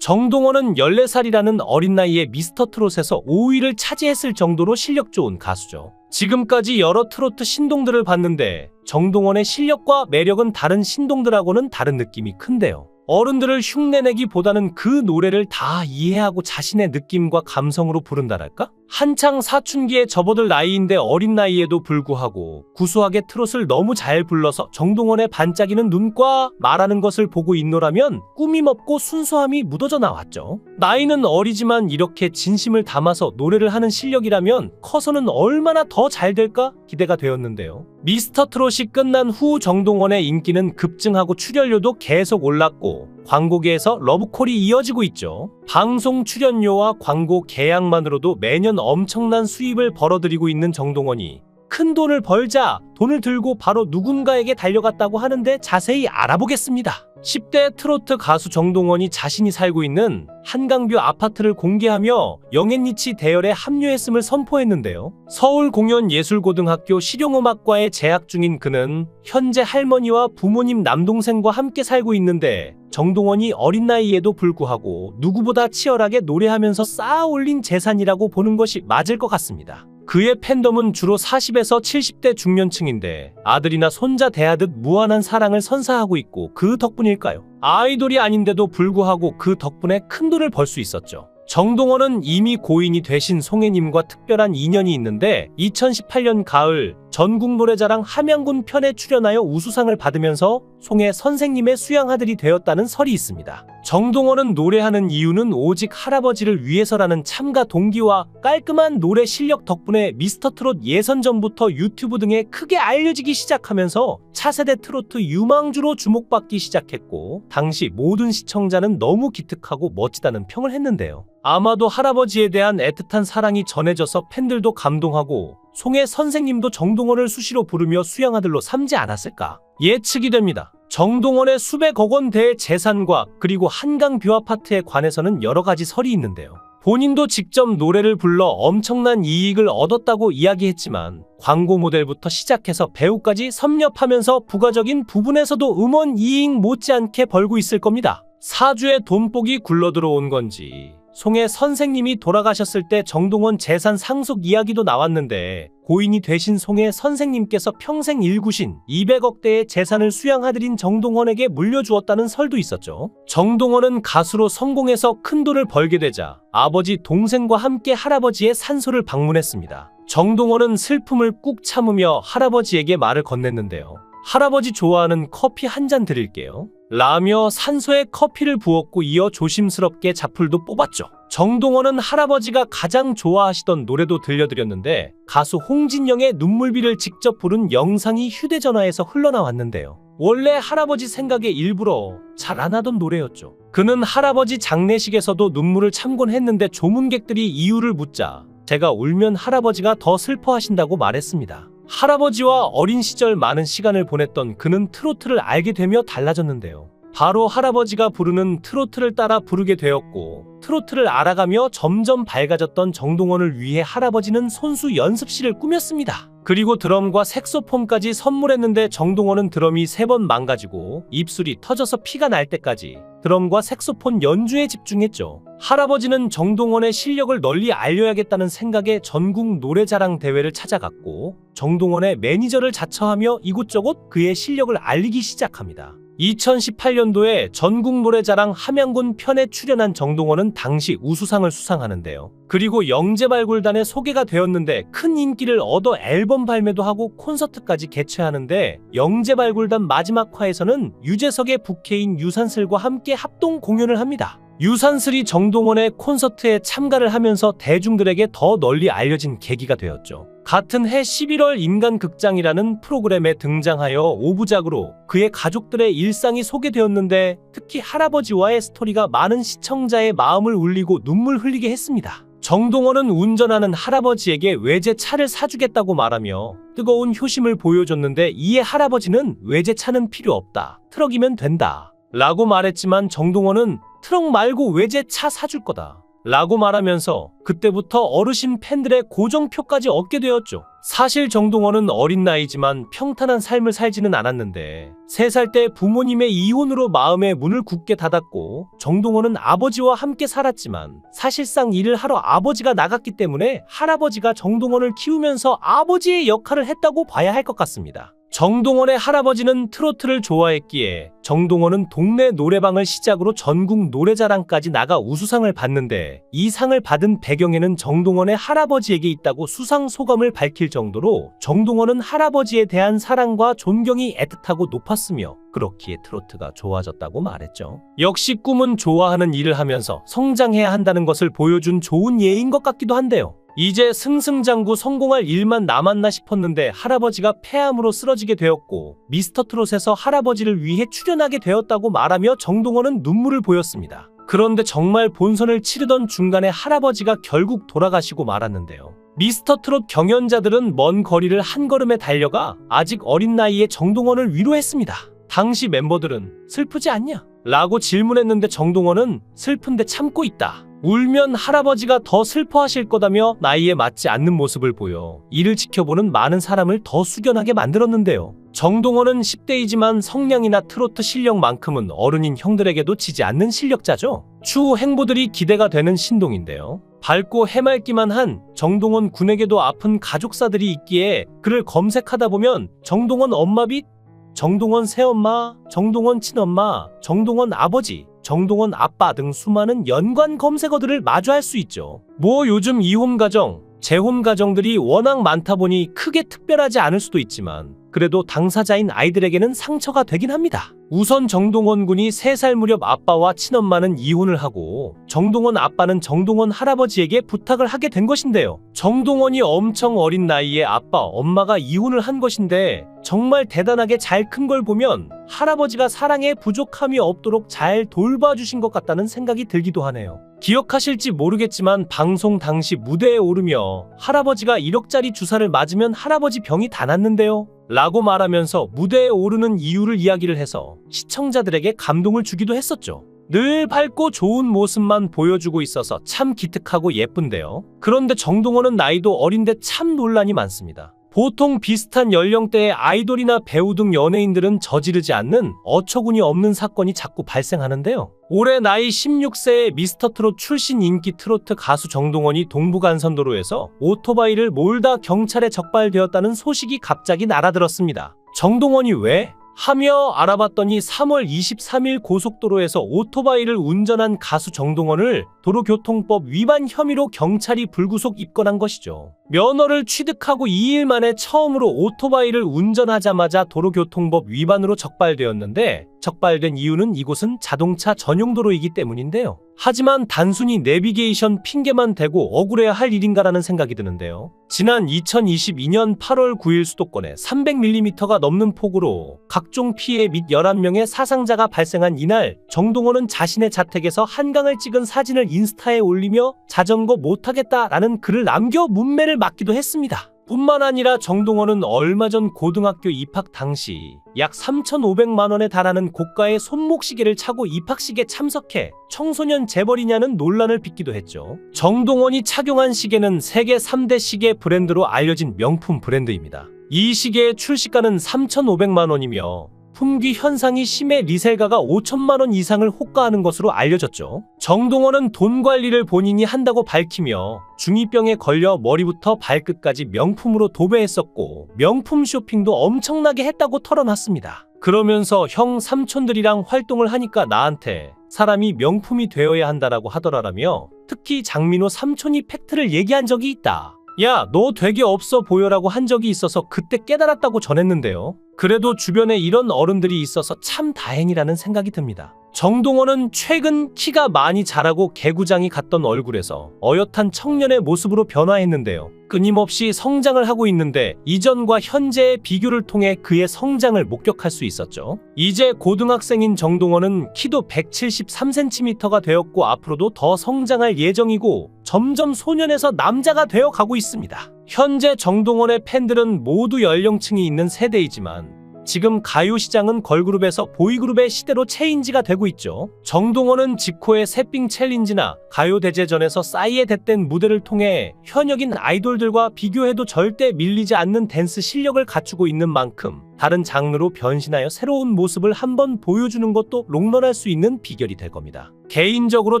정동원은 14살이라는 어린 나이에 미스터트롯에서 5위를 차지했을 정도로 실력 좋은 가수죠. 지금까지 여러 트로트 신동들을 봤는데 정동원의 실력과 매력은 다른 신동들하고는 다른 느낌이 큰데요. 어른들을 흉내내기보다는 그 노래를 다 이해하고 자신의 느낌과 감성으로 부른다랄까? 한창 사춘기에 접어들 나이인데 어린 나이에도 불구하고 구수하게 트롯을 너무 잘 불러서 정동원의 반짝이는 눈과 말하는 것을 보고 있노라면 꾸밈 없고 순수함이 묻어져 나왔죠. 나이는 어리지만 이렇게 진심을 담아서 노래를 하는 실력이라면 커서는 얼마나 더 잘 될까 기대가 되었는데요. 미스터트롯이 끝난 후 정동원의 인기는 급증하고 출연료도 계속 올랐고 광고계에서 러브콜이 이어지고 있죠. 방송 출연료와 광고 계약만으로도 매년 엄청난 수입을 벌어들이고 있는 정동원이 큰 돈을 벌자 돈을 들고 바로 누군가에게 달려갔다고 하는데 자세히 알아보겠습니다. 10대 트로트 가수 정동원이 자신이 살고 있는 한강뷰 아파트를 공개하며 영앤리치 대열에 합류했음을 선포했는데요. 서울공연예술고등학교 실용음악과에 재학 중인 그는 현재 할머니와 부모님 남동생과 함께 살고 있는데 정동원이 어린 나이에도 불구하고 누구보다 치열하게 노래하면서 쌓아 올린 재산이라고 보는 것이 맞을 것 같습니다. 그의 팬덤은 주로 40에서 70대 중년층인데 아들이나 손자 대하듯 무한한 사랑을 선사하고 있고 그 덕분일까요? 아이돌이 아닌데도 불구하고 그 덕분에 큰 돈을 벌 수 있었죠. 정동원은 이미 고인이 되신 송혜님과 특별한 인연이 있는데 2018년 가을 전국노래자랑 함양군 편에 출연하여 우수상을 받으면서 송혜 선생님의 수양아들이 되었다는 설이 있습니다. 정동원은 노래하는 이유는 오직 할아버지를 위해서라는 참가 동기와 깔끔한 노래 실력 덕분에 미스터트롯 예선전부터 유튜브 등에 크게 알려지기 시작하면서 차세대 트로트 유망주로 주목받기 시작했고 당시 모든 시청자는 너무 기특하고 멋지다는 평을 했는데요. 아마도 할아버지에 대한 애틋한 사랑이 전해져서 팬들도 감동하고 송혜 선생님도 정동원을 수시로 부르며 수양아들로 삼지 않았을까 예측이 됩니다. 정동원의 수백억 원대의 재산과 그리고 한강뷰 아파트에 관해서는 여러 가지 설이 있는데요. 본인도 직접 노래를 불러 엄청난 이익을 얻었다고 이야기했지만 광고 모델부터 시작해서 배우까지 섭렵하면서 부가적인 부분에서도 음원 이익 못지않게 벌고 있을 겁니다. 사주에 돈복이 굴러들어온 건지 송혜 선생님이 돌아가셨을 때 정동원 재산 상속 이야기도 나왔는데 고인이 되신 송혜 선생님께서 평생 일구신 200억대의 재산을 수양아들인 정동원에게 물려주었다는 설도 있었죠. 정동원은 가수로 성공해서 큰 돈을 벌게 되자 아버지 동생과 함께 할아버지의 산소를 방문했습니다. 정동원은 슬픔을 꾹 참으며 할아버지에게 말을 건넸는데요. 할아버지 좋아하는 커피 한 잔 드릴게요. 라며 산소에 커피를 부었고 이어 조심스럽게 자풀도 뽑았죠. 정동원은 할아버지가 가장 좋아하시던 노래도 들려드렸는데 가수 홍진영의 눈물비를 직접 부른 영상이 휴대전화에서 흘러나왔는데요. 원래 할아버지 생각에 일부러 잘 안 하던 노래였죠. 그는 할아버지 장례식에서도 눈물을 참곤 했는데 조문객들이 이유를 묻자 제가 울면 할아버지가 더 슬퍼하신다고 말했습니다. 할아버지와 어린 시절 많은 시간을 보냈던 그는 트로트를 알게 되며 달라졌는데요. 바로 할아버지가 부르는 트로트를 따라 부르게 되었고 트로트를 알아가며 점점 밝아졌던 정동원을 위해 할아버지는 손수 연습실을 꾸몄습니다. 그리고 드럼과 색소폰까지 선물했는데 정동원은 드럼이 3번 망가지고 입술이 터져서 피가 날 때까지 드럼과 색소폰 연주에 집중했죠. 할아버지는 정동원의 실력을 널리 알려야겠다는 생각에 전국 노래자랑 대회를 찾아갔고 정동원의 매니저를 자처하며 이곳저곳 그의 실력을 알리기 시작합니다. 2018년도에 전국노래자랑 함양군 편에 출연한 정동원은 당시 우수상을 수상하는데요. 그리고 영재발굴단에 소개가 되었는데 큰 인기를 얻어 앨범 발매도 하고 콘서트까지 개최하는데 영재발굴단 마지막 화에서는 유재석의 부캐인 유산슬과 함께 합동 공연을 합니다. 유산슬이 정동원의 콘서트에 참가를 하면서 대중들에게 더 널리 알려진 계기가 되었죠. 같은 해 11월 인간극장이라는 프로그램에 등장하여 5부작으로 그의 가족들의 일상이 소개되었는데 특히 할아버지와의 스토리가 많은 시청자의 마음을 울리고 눈물 흘리게 했습니다. 정동원은 운전하는 할아버지에게 외제차를 사주겠다고 말하며 뜨거운 효심을 보여줬는데 이에 할아버지는 외제차는 필요 없다. 트럭이면 된다. 라고 말했지만 정동원은 트럭 말고 외제차 사줄 거다. 라고 말하면서 그때부터 어르신 팬들의 고정표까지 얻게 되었죠. 사실 정동원은 어린 나이지만 평탄한 삶을 살지는 않았는데 3살 때 부모님의 이혼으로 마음의 문을 굳게 닫았고, 정동원은 아버지와 함께 살았지만 사실상 일을 하러 아버지가 나갔기 때문에 할아버지가 정동원을 키우면서 아버지의 역할을 했다고 봐야 할 것 같습니다. 정동원의 할아버지는 트로트를 좋아했기에 정동원은 동네 노래방을 시작으로 전국 노래자랑까지 나가 우수상을 받는데, 이 상을 받은 배경에는 정동원의 할아버지에게 있다고 수상 소감을 밝힐 정도로 정동원은 할아버지에 대한 사랑과 존경이 애틋하고 높았으며, 그렇기에 트로트가 좋아졌다고 말했죠. 역시 꿈은 좋아하는 일을 하면서 성장해야 한다는 것을 보여준 좋은 예인 것 같기도 한데요. 이제 승승장구 성공할 일만 남았나 싶었는데 할아버지가 폐암으로 쓰러지게 되었고, 미스터트롯에서 할아버지를 위해 출연하게 되었다고 말하며 정동원은 눈물을 보였습니다. 그런데 정말 본선을 치르던 중간에 할아버지가 결국 돌아가시고 말았는데요. 미스터트롯 경연자들은 먼 거리를 한 걸음에 달려가 아직 어린 나이에 정동원을 위로했습니다. 당시 멤버들은 슬프지 않냐? 라고 질문했는데 정동원은 슬픈데 참고 있다. 울면 할아버지가 더 슬퍼하실 거다며 나이에 맞지 않는 모습을 보여 이를 지켜보는 많은 사람을 더 숙연하게 만들었는데요. 정동원은 10대이지만 성량이나 트로트 실력만큼은 어른인 형들에게도 지지 않는 실력자죠. 추후 행보들이 기대가 되는 신동인데요. 밝고 해맑기만 한 정동원 군에게도 아픈 가족사들이 있기에 그를 검색하다 보면 정동원 엄마빛, 정동원 새엄마, 정동원 친엄마, 정동원 아버지, 정동원 아빠 등 수많은 연관 검색어들을 마주할 수 있죠. 요즘 이혼 가정, 재혼 가정들이 워낙 많다 보니 크게 특별하지 않을 수도 있지만 그래도 당사자인 아이들에게는 상처가 되긴 합니다. 우선 정동원 군이 3살 무렵 아빠와 친엄마는 이혼을 하고 정동원 아빠는 정동원 할아버지에게 부탁을 하게 된 것인데요. 정동원이 엄청 어린 나이에 아빠, 엄마가 이혼을 한 것인데 정말 대단하게 잘 큰 걸 보면 할아버지가 사랑에 부족함이 없도록 잘 돌봐주신 것 같다는 생각이 들기도 하네요. 기억하실지 모르겠지만 방송 당시 무대에 오르며 할아버지가 1억짜리 주사를 맞으면 할아버지 병이 다 낫는데요 라고 말하면서 무대에 오르는 이유를 이야기를 해서 시청자들에게 감동을 주기도 했었죠. 늘 밝고 좋은 모습만 보여주고 있어서 참 기특하고 예쁜데요. 그런데 정동원은 나이도 어린데 참 논란이 많습니다. 보통 비슷한 연령대의 아이돌이나 배우 등 연예인들은 저지르지 않는 어처구니 없는 사건이 자꾸 발생하는데요. 올해 나이 16세의 미스터트롯 출신 인기 트로트 가수 정동원이 동부간선도로에서 오토바이를 몰다 경찰에 적발되었다는 소식이 갑자기 날아들었습니다. 정동원이 왜? 하며 알아봤더니 3월 23일 고속도로에서 오토바이를 운전한 가수 정동원을 도로교통법 위반 혐의로 경찰이 불구속 입건한 것이죠. 면허를 취득하고 2일 만에 처음으로 오토바이를 운전하자마자 도로교통법 위반으로 적발되었는데, 적발된 이유는 이곳은 자동차 전용 도로이기 때문인데요. 하지만 단순히 내비게이션 핑계만 대고 억울해야 할 일인가라는 생각이 드는데요. 지난 2022년 8월 9일 수도권에 300mm가 넘는 폭우로 각종 피해 및 11명의 사상자가 발생한 이날, 정동원은 자신의 자택에서 한강을 찍은 사진을 인스타에 올리며 자전거 못하겠다라는 글을 남겨 문매를 맞기도 했습니다. 뿐만 아니라 정동원은 얼마 전 고등학교 입학 당시 약 3,500만 원에 달하는 고가의 손목시계를 차고 입학식에 참석해 청소년 재벌이냐는 논란을 빚기도 했죠. 정동원이 착용한 시계는 세계 3대 시계 브랜드로 알려진 명품 브랜드입니다. 이 시계의 출시가는 3,500만 원이며 품귀 현상이 심해 리셀가가 5천만 원 이상을 호가하는 것으로 알려졌죠. 정동원은 돈 관리를 본인이 한다고 밝히며 중2병에 걸려 머리부터 발끝까지 명품으로 도배했었고 명품 쇼핑도 엄청나게 했다고 털어놨습니다. 그러면서 형 삼촌들이랑 활동을 하니까 나한테 사람이 명품이 되어야 한다라고 하더라라며 특히 장민호 삼촌이 팩트를 얘기한 적이 있다. 야, 너 되게 없어 보여라고 한 적이 있어서 그때 깨달았다고 전했는데요. 그래도 주변에 이런 어른들이 있어서 참 다행이라는 생각이 듭니다. 정동원은 최근 키가 많이 자라고 개구장이 갔던 얼굴에서 어엿한 청년의 모습으로 변화했는데요. 끊임없이 성장을 하고 있는데 이전과 현재의 비교를 통해 그의 성장을 목격할 수 있었죠. 이제 고등학생인 정동원은 키도 173cm가 되었고 앞으로도 더 성장할 예정이고 점점 소년에서 남자가 되어 가고 있습니다. 현재 정동원의 팬들은 모두 연령층이 있는 세대이지만 지금 가요 시장은 걸그룹에서 보이그룹의 시대로 체인지가 되고 있죠. 정동원은 지코의 새삥 챌린지나 가요대제전에서 싸이의 댔댄 무대를 통해 현역인 아이돌들과 비교해도 절대 밀리지 않는 댄스 실력을 갖추고 있는 만큼 다른 장르로 변신하여 새로운 모습을 한번 보여주는 것도 롱런할 수 있는 비결이 될 겁니다. 개인적으로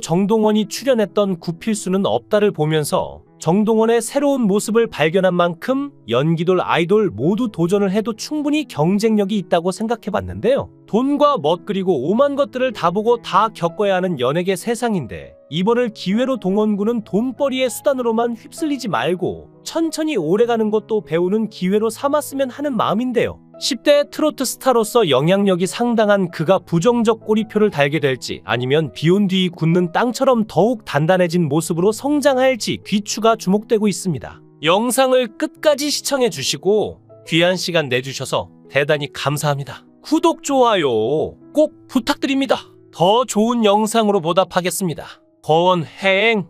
정동원이 출연했던 구필수는 없다를 보면서 정동원의 새로운 모습을 발견한 만큼 연기돌 아이돌 모두 도전을 해도 충분히 경쟁력이 있다고 생각해봤는데요. 돈과 멋 그리고 오만 것들을 다 보고 다 겪어야 하는 연예계 세상인데 이번을 기회로 동원군은 돈벌이의 수단으로만 휩쓸리지 말고 천천히 오래가는 것도 배우는 기회로 삼았으면 하는 마음인데요. 10대 트로트 스타로서 영향력이 상당한 그가 부정적 꼬리표를 달게 될지 아니면 비온 뒤 굳는 땅처럼 더욱 단단해진 모습으로 성장할지 귀추가 주목되고 있습니다. 영상을 끝까지 시청해 주시고 귀한 시간 내주셔서 대단히 감사합니다. 구독, 좋아요 꼭 부탁드립니다. 더 좋은 영상으로 보답하겠습니다. 권행